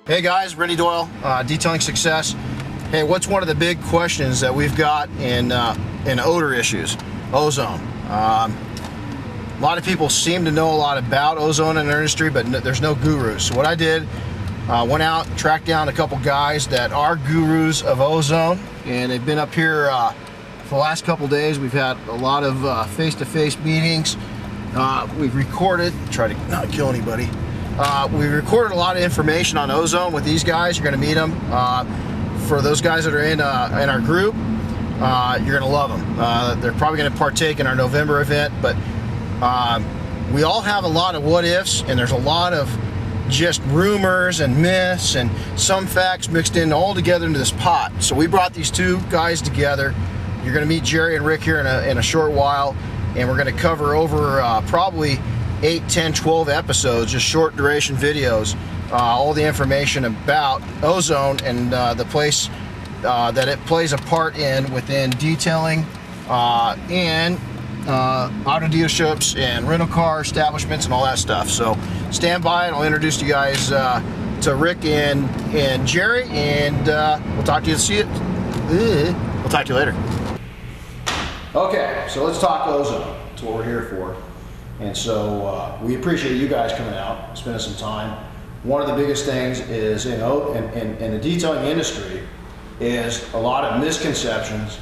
Hey guys, Rennie Doyle, Detailing Success. Hey, what's one of the big questions that we've got in odor issues? Ozone. A lot of people seem to know a lot about ozone in their industry, but there's no gurus. So what I did, went out, tracked down a couple guys that are gurus of ozone, and they've been up here for the last couple days. We've had a lot of face-to-face meetings. We've recorded, try to not kill anybody. We recorded a lot of information on ozone with these guys. You're going to meet them. For those guys that are in our group, you're going to love them. They're probably going to partake in our November event, but we all have a lot of what ifs, and there's a lot of just rumors and myths and some facts mixed in all together into this pot. So we brought these two guys together. You're going to meet Jerry and Rick here in a short while, and we're going to cover over probably 8, 10, 12 episodes, just short duration videos, all the information about ozone and the place that it plays a part within detailing and auto dealerships and rental car establishments and all that stuff. So stand by and I'll introduce you guys to Rick and Jerry, and we'll talk to you. We'll talk to you later. Okay, so let's talk ozone. That's what we're here for. And so we appreciate you guys coming out, spending some time. One of the biggest things is in the detailing industry is a lot of misconceptions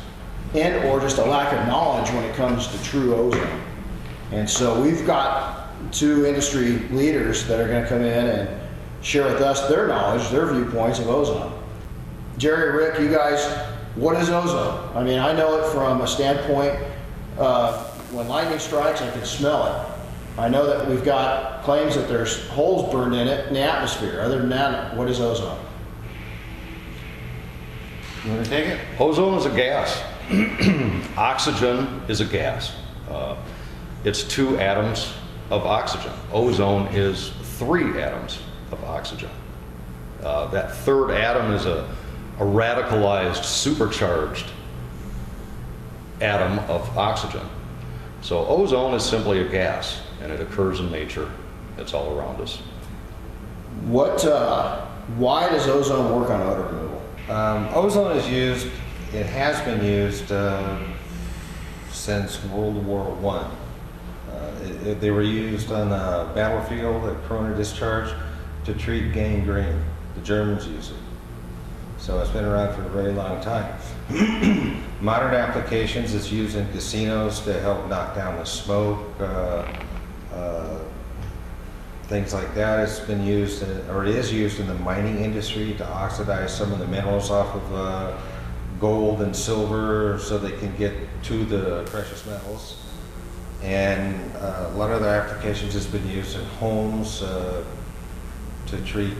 and or just a lack of knowledge when it comes to true ozone. And so we've got two industry leaders that are going to come in and share with us their knowledge, their viewpoints of ozone. Jerry, Rick, you guys, what is ozone? I mean, I know it from a standpoint when lightning strikes, I can smell it. I know that we've got claims that there's holes burned in it in the atmosphere. Other than that, what is ozone? You want to take it? Ozone is a gas. Oxygen is a gas. It's 2 atoms of oxygen. Ozone is 3 atoms of oxygen. That third atom is a radicalized, supercharged atom of oxygen. So ozone is simply a gas, and it occurs in nature. It's all around us. Why does ozone work on odor removal? Ozone is used, it has been used since World War I. They were used on the battlefield at corona discharge to treat gangrene. The Germans used it. So it's been around for a very long time. Modern applications, it's used in casinos to help knock down the smoke, things like that. It's been used, or it is used in the mining industry to oxidize some of the minerals off of gold and silver so they can get to the precious metals. And a lot of other applications has been used in homes to treat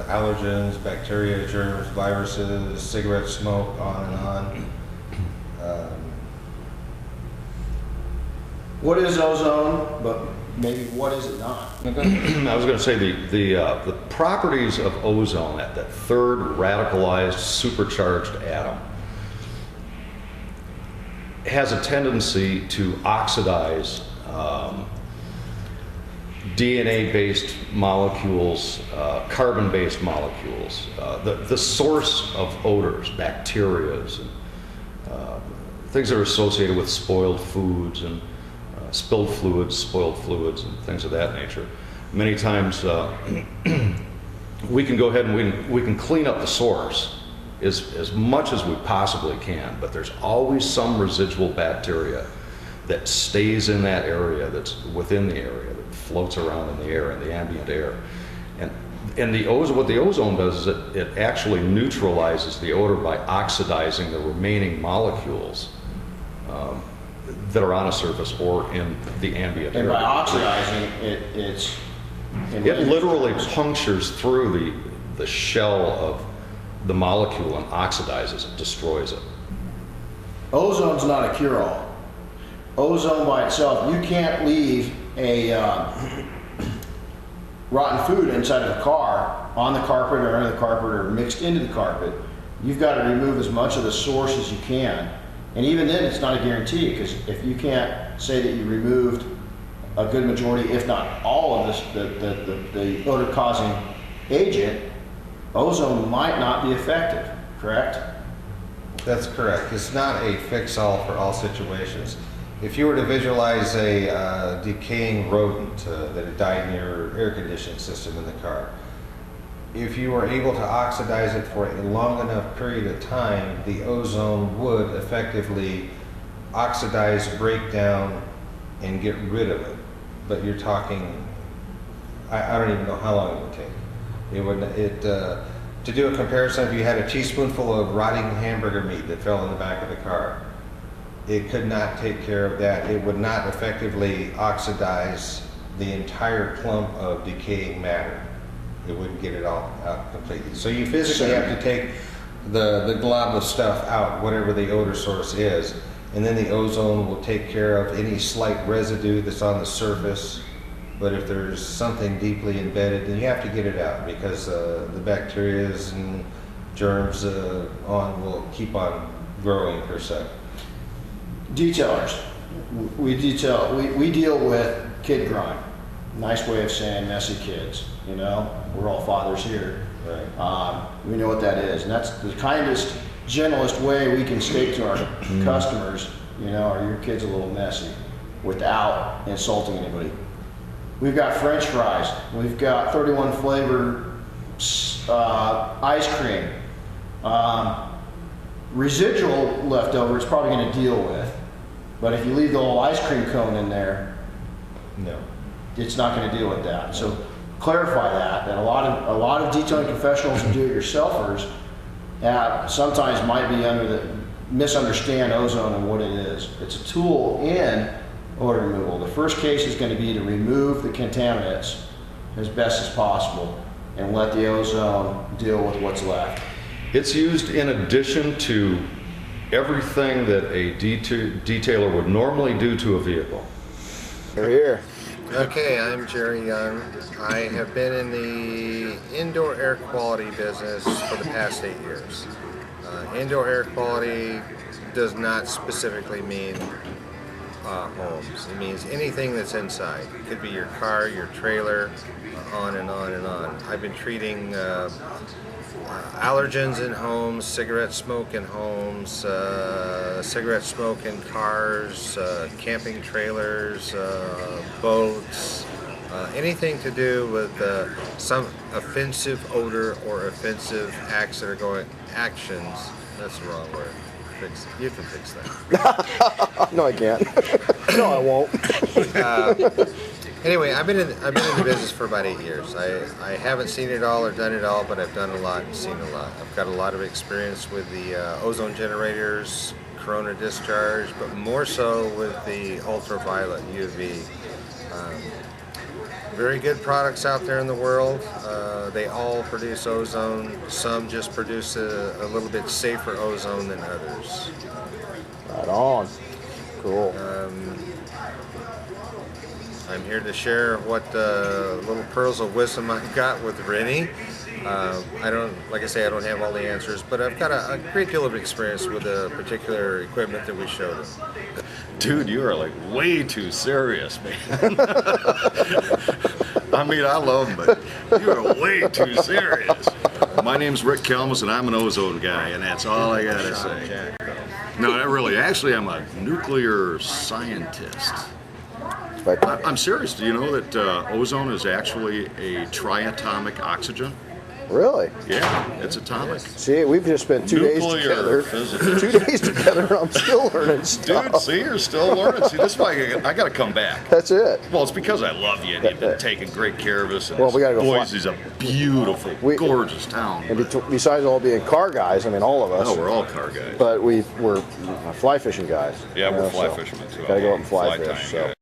allergens, bacteria, germs, viruses, cigarette smoke, on and on. What is ozone, but maybe what is it not? I was going to say the properties of ozone, that third radicalized, supercharged atom, has a tendency to oxidize DNA-based molecules, carbon-based molecules. The source of odors, bacterias, and things that are associated with spoiled foods and spilled fluids, spoiled fluids, and things of that nature. Many times we can go ahead and we can clean up the source as much as we possibly can, but there's always some residual bacteria that stays in that area, that's within the area, that floats around in the air, in the ambient air. And what the ozone does is it actually neutralizes the odor by oxidizing the remaining molecules that are on a surface or in the ambient area. And by oxidizing, it literally punctures through the shell of the molecule and oxidizes it, destroys it. Ozone's not a cure-all. Ozone by itself, you can't leave a rotten food inside of a car, on the carpet or under the carpet or mixed into the carpet. You've got to remove as much of the source as you can. And even then, it's not a guarantee, because if you can't say that you removed a good majority, if not all of this, the odor-causing agent, ozone might not be effective, correct? That's correct. It's not a fix-all for all situations. If you were to visualize a decaying rodent that had died in your air conditioning system in the car, if you were able to oxidize it for a long enough period of time, the ozone would effectively oxidize, break down, and get rid of it. But you're talking, I don't even know how long it would take. To do a comparison, if you had a teaspoonful of rotting hamburger meat that fell in the back of the car, it could not take care of that. It would not effectively oxidize the entire clump of decaying matter. It wouldn't get it all out completely. So you physically have to take the glob of stuff out, whatever the odor source is, and then the ozone will take care of any slight residue that's on the surface. But if there's something deeply embedded, then you have to get it out, because the bacteria and germs will keep on growing per se. Detailers. We deal with kid grime. Nice way of saying messy kids. You know, we're all fathers here. Right. We know what that is, and that's the kindest, gentlest way we can state to our customers, you know, are your kids a little messy, without insulting anybody. We've got French fries. We've got 31 flavor ice cream. Residual leftover, it's probably going to deal with. But if you leave the whole ice cream cone in there, No. it's not going to deal with that. So clarify that a lot of detailing professionals and do-it-yourselfers sometimes might be misunderstand ozone and what it is. It's a tool in odor removal. The first case is going to be to remove the contaminants as best as possible and let the ozone deal with what's left. It's used in addition to everything that a detailer would normally do to a vehicle. We're here. Okay, I'm Jerry Young. I have been in the indoor air quality business for the past 8 years. Indoor air quality does not specifically mean homes. It means anything that's inside. It could be your car, your trailer, on and on and on. I've been treating allergens in homes, cigarette smoke in homes, cigarette smoke in cars, camping trailers, boats, anything to do with some offensive odor or offensive acts that are going, actions, that's the wrong word. You can fix that. No, I can't. No, I won't. Anyway, I've been in the business for about 8 years. I haven't seen it all or done it all, but I've done a lot and seen a lot. I've got a lot of experience with the ozone generators, corona discharge, but more so with the ultraviolet UV. Very good products out there in the world. They all produce ozone. Some just produce a little bit safer ozone than others. Right on. Cool. I'm here to share what little pearls of wisdom I've got with Rennie. Like I say, I don't have all the answers, but I've got a great deal of experience with the particular equipment that we showed him. Dude, you are like way too serious, man. I mean, I love him, but you are way too serious. My name's Rick Kelmus, and I'm an ozone guy, and that's all I gotta say. No, not really. Actually, I'm a nuclear scientist. I'm serious. Do you know that ozone is actually a triatomic oxygen? Really? Yeah, it's atomic. See, we've just spent 2 days together. Physics. 2 days together, and I'm still learning stuff. Dude, see, you're still learning. See, this is why I got to come back. That's it. Well, it's because I love you, and you've been taking great care of us. And Well, we gotta go Boise's a beautiful, gorgeous town. And besides all being car guys, I mean, all of us. Oh, we're all car guys. But we're fly fishing guys. Yeah, we're fly so fishermen too. Gotta go out and fly time fish. So. guy.